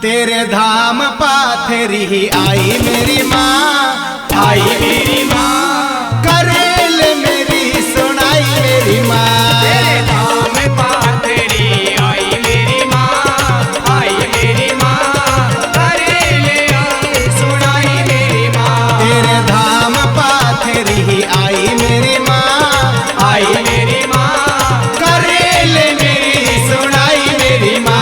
तेरे धाम पाथरी आई मेरी माँ, आई मेरी माँ, करेल मेरी सुनाई मेरी माँ। तेरे धाम पाथरी आई मेरी माँ, आई मेरी माँ, करेले आई सुनाई मेरी माँ। तेरे धाम पाथरी आई मेरी माँ, आई मेरी माँ, करेल मेरी सुनाई मेरी माँ।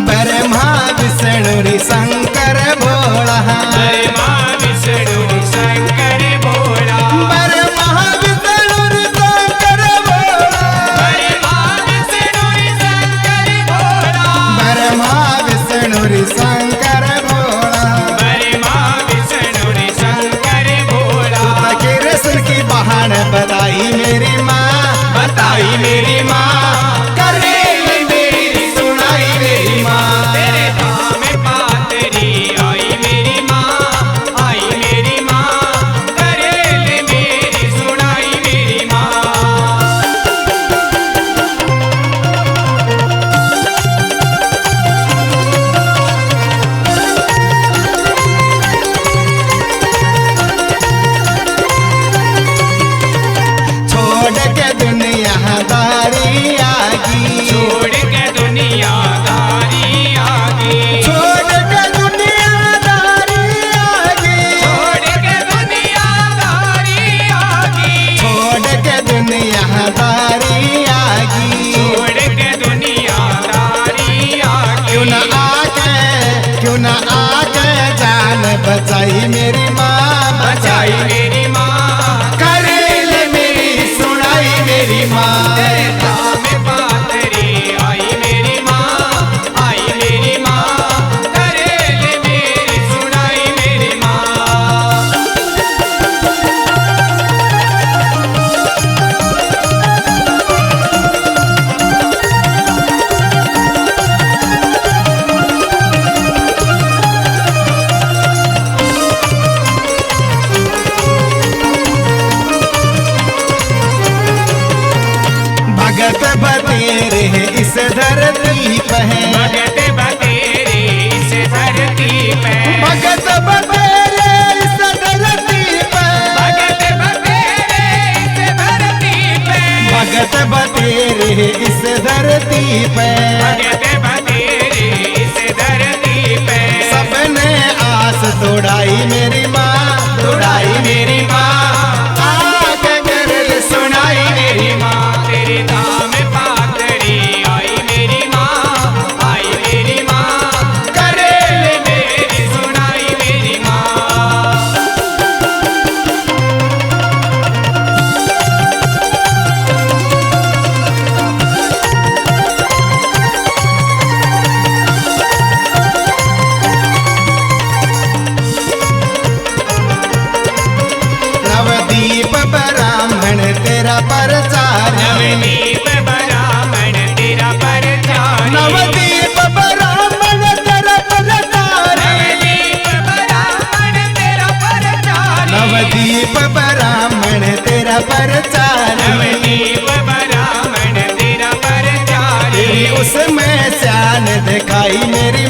ब्रह्मा विष्णु शंकर भोला, ब्रह्मा विष्णु शंकर भोला, ब्रह्मा विष्णु शंकर भोला, ब्रह्मा विष्णु शंकर भोला, ब्रह्मा विष्णु शंकर भोला। ब्रह्मा विष्णु शंकर भोला। कृष्ण की बहान बताई मेरी माँ, बताई मेरी माँ, करेल मेरी सुनाई मेरी माँ। तेरे धाम पाथरी आई मेरी माँ, आई मेरी माँ, करेले मेरी सुनाई मेरी माँ। छोड़ के दुनियादारी आगी, छोड़ के दुनियादारी आगे, छोड़ के दुनियादारी आगी, छोड़ के दुनियादारी आगे, छोड़ के दुनियादारी आगी। छोड़ के दुनियादारी आगे। क्यों न आके जान बचाई मेरी माँ, बचाई मेरी माँ, करेल मेरी सुनाई मेरी माँ। तेरे धाम पाथरी आई मेरी माँ, आई मेरी माँ, करेले मेरी सुनाई मेरी माँ। भगत बतेरे इस धरती पे, भगत बतेरे इस धरती पे, भगत बतेरे इस धरती पे, भगत बतेरे इस धरती पे, भगत बतेरे इस धरती पे। भगत बतेरे इस धरती पे। सबने आस तोड़ाई मेरी माँ, तोड़ाई मेरी माँ, आगे करेल सुनाई मेरी माँ। तेरे धाम पाथरी आई मेरी माँ, आई मेरी माँ, करेले मेरी सुनाई मेरी माँ। नवदीप ब्राह्मण तेरा प्रचार, नवदीप ब्राह्मण तेरा प्रचार, नवदीप ब्राह्मण तेरा प्रचार, नवदीप ब्राह्मण तेरा प्रचार, नवदीप ब्राह्मण तेरा प्रचार। नवदीप ब्राह्मण तेरा प्रचार। तेरी उसमें शान दिखाई मेरी